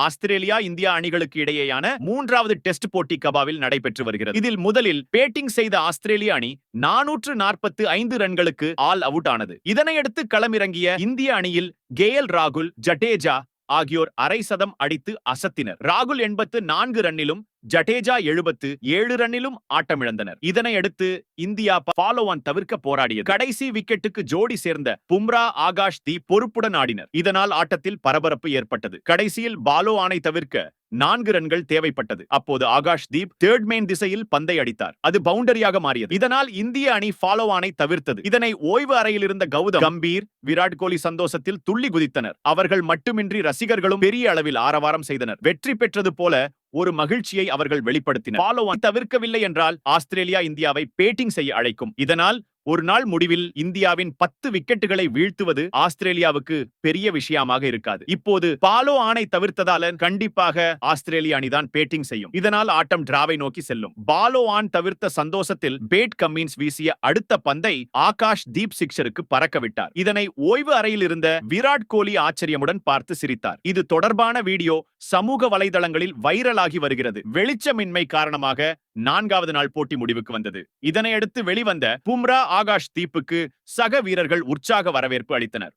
Australia India அணிகளுக்கு இடையேயான மூன்றாவது டெஸ்ட் போட்டி கபாவில் நடைபெற்று வருகிறது. இதில் முதலில் பேட்டிங் செய்த ஆஸ்திரேலிய அணி 445 ரன்களுக்கு ஆல் அவுட் ஆனது. இதனையடுத்து களமிறங்கிய இந்திய அணியில் ராகுல், ஜடேஜா ஆகியோர் அரை சதம் அடித்து அசத்தினர். ராகுல் 84 ரன்னிலும் ஜடேஜா 77 ரன்னிலும் ஆட்டமிழந்தனர். இதனையடுத்து இந்தியா ஃபாலோ ஆன் தவிர்க்க போராடியது. கடைசி விக்கெட்டுக்கு ஜோடி சேர்ந்த பும்ரா, ஆகாஷ் தீப் பொறுப்புடன் ஆடினர். இதனால் ஆட்டத்தில் பரபரப்பு ஏற்பட்டது. கடைசியில் பாலோ ஆனை தவிர்க்க 4 ரன்கள் தேவைப்பட்டது. அப்போது ஆகாஷ் தீப் தேர்ட் மேன் திசையில் பந்தை அடித்தார். அது பவுண்டரியாக மாறியது. இதனால் இந்திய அணி ஃபாலோ ஆனை தவிர்த்தது. இதனை ஓய்வு அறையில் இருந்த கௌதம் கம்பீர், விராட் கோலி சந்தோஷத்தில் துள்ளி குதித்தனர். அவர்கள் மட்டுமின்றி ரசிகர்களும் பெரிய அளவில் ஆரவாரம் செய்தனர். வெற்றி பெற்றது போல ஒரு மகிழ்ச்சியை அவர்கள் வெளிப்படுத்தினர். ஃபாலோ ஆன் தவிர்க்கவில்லை என்றால் ஆஸ்திரேலியா இந்தியாவை பேட்டிங் செய்ய அழைக்கும். இதனால் ஒரு நாள் முடிவில் இந்தியாவின் 10 விக்கெட்டுகளை வீழ்த்துவது ஆஸ்திரேலியாவுக்கு பெரிய விஷயமாக இருக்காது. இப்போது ஃபாலோ ஆனை தவிர்த்ததால கண்டிப்பாக ஆஸ்திரேலிய அணிதான் பேட்டிங் செய்யும். இதனால் ஆட்டம் டிராவை நோக்கி செல்லும். ஃபாலோ ஆன் தவிர்த்த சந்தோஷத்தில் பேட் கம்மின்ஸ் வீசிய அடுத்த பந்தை ஆகாஷ் தீப் சிக்ஸருக்கு பறக்க விட்டார். இதனை ஓய்வு அறையில் இருந்த விராட் கோலி ஆச்சரியமுடன் பார்த்து சிரித்தார். இது தொடர்பான வீடியோ சமூக வலைதளங்களில் வைரலாகி வருகிறது. வெளிச்சமின்மை காரணமாக 4வது நாள் போட்டி முடிவுக்கு வந்தது. இதனையடுத்து வெளிவந்த பும்ரா, ஆகாஷ் தீப்புக்கு சக வீரர்கள் உற்சாக வரவேற்பு அளித்தனர்.